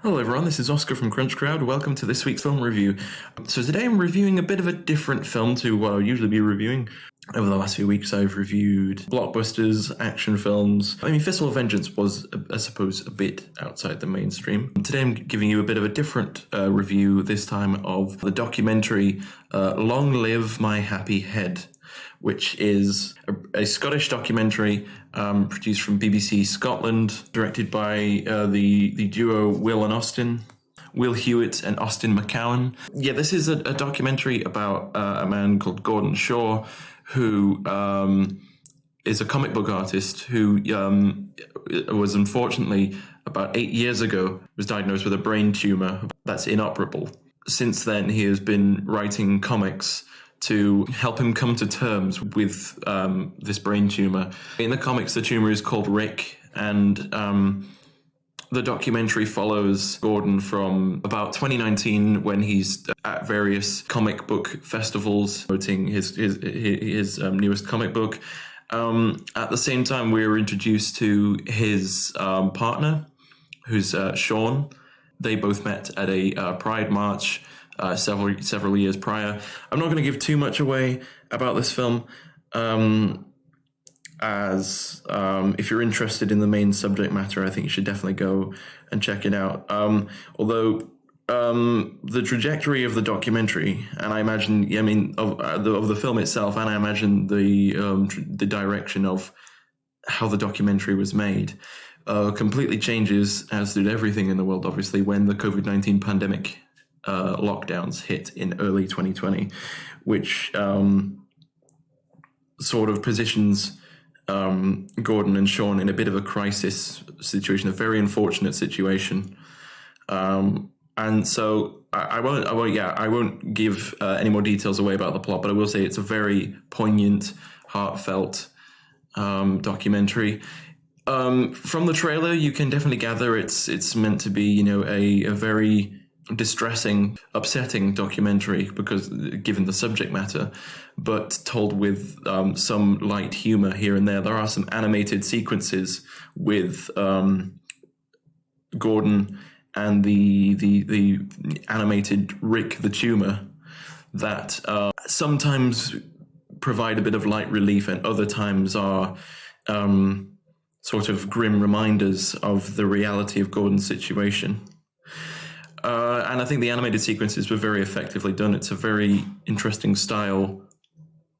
Hello everyone, this is Oscar from Krunch. Welcome to this week's film review. So today I'm reviewing a bit of a different film to what I'll usually be reviewing. Over the last few weeks I've reviewed blockbusters, action films. Fistful of Vengeance was, I suppose, a bit outside the mainstream. Today I'm giving you a bit of a different review, this time of the documentary Long Live My Happy Head, which is a Scottish documentary produced from BBC Scotland, directed by the duo Will Hewitt and Austin McCowan. Yeah, this is a documentary about a man called Gordon Shaw, who is a comic book artist who was unfortunately about 8 years ago was diagnosed with a brain tumor that's inoperable. Since then, he has been writing comics to help him come to terms with this brain tumor. In the comics, the tumor is called Rick, and the documentary follows Gordon from about 2019, when he's at various comic book festivals promoting his newest comic book. At the same time, we were introduced to his partner, who's Sean. They both met at a Pride March several years prior. I'm not going to give too much away about this film, as if you're interested in the main subject matter, I think you should definitely go and check it out. Although the trajectory of the documentary, and I imagine, of the film itself, and I imagine the direction of how the documentary was made, completely changes, as did everything in the world, obviously, when the COVID-19 pandemic lockdowns hit in early 2020, which sort of positions Gordon and Sean in a bit of a crisis situation, a very unfortunate situation. And so I won't give any more details away about the plot, but I will say it's a very poignant, heartfelt documentary. From the trailer, you can definitely gather it's meant to be, a very distressing, upsetting documentary, because given the subject matter, but told with some light humor here and there. There are some animated sequences with Gordon and the animated Rick the tumor that sometimes provide a bit of light relief, and other times are sort of grim reminders of the reality of Gordon's situation. And I think the animated sequences were very effectively done. It's a very interesting style.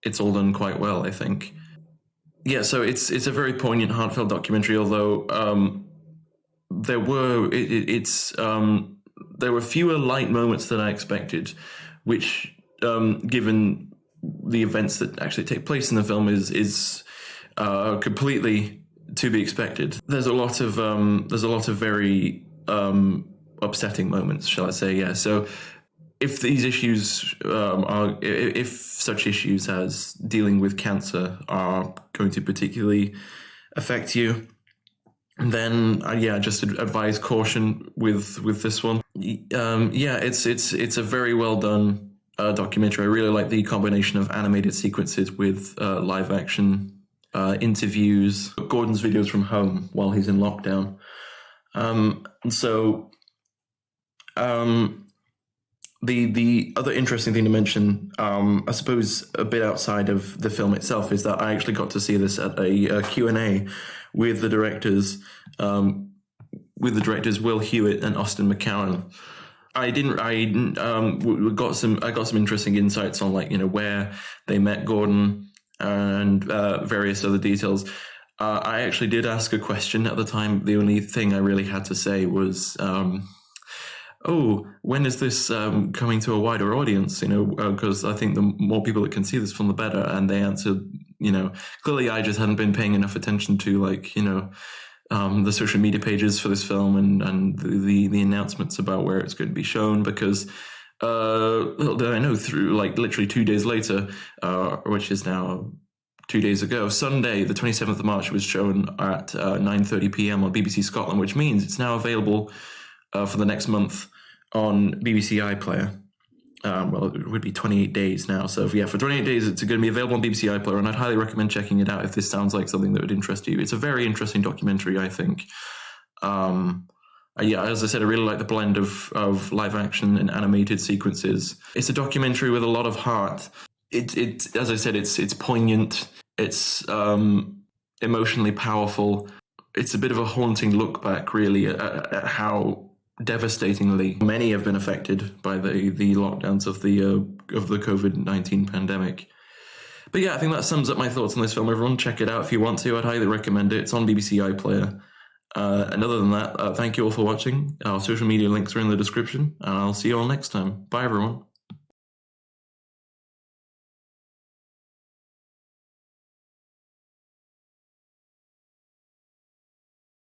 It's all done quite well, I think. Yeah, so it's a very poignant, heartfelt documentary, although there were fewer light moments than I expected, which, given the events that actually take place in the film, is completely to be expected. There's a lot of very upsetting moments, shall I say? Yeah. So if these issues if such issues as dealing with cancer are going to particularly affect you, then just advise caution with this one. It's a very well done documentary. I really like the combination of animated sequences with live action interviews, Gordon's videos from home while he's in lockdown. The other interesting thing to mention, I suppose a bit outside of the film itself, is that I actually got to see this at a Q&A with the directors, Will Hewitt and Austin McCowan. I got some interesting insights on where they met Gordon and various other details. I actually did ask a question at the time. The only thing I really had to say was, when is this coming to a wider audience? Because I think the more people that can see this film, the better. And they answered, clearly I just hadn't been paying enough attention to the social media pages for this film and the announcements about where it's going to be shown, because little did I know, through literally 2 days later, which is now 2 days ago, Sunday, the 27th of March, was shown at 9:30 p.m. on BBC Scotland, which means it's now available for the next month on BBC Iplayer. It would be 28 days now. So for 28 days, it's going to be available on BBC Iplayer, and I'd highly recommend checking it out if this sounds like something that would interest you. It's a very interesting documentary, I think. Yeah, as I said, I really like the blend of live action and animated sequences. It's a documentary with a lot of heart. It as I said, it's poignant. It's emotionally powerful. It's a bit of a haunting look back, really, at how devastatingly many have been affected by the lockdowns of the COVID-19 pandemic. But yeah, I think that sums up my thoughts on this film. Everyone, check it out if you want to. I'd highly recommend it. It's on BBC Iplayer. And other than that, thank you all for watching. Our social media links are in the description, and I'll see you all next time. Bye, everyone.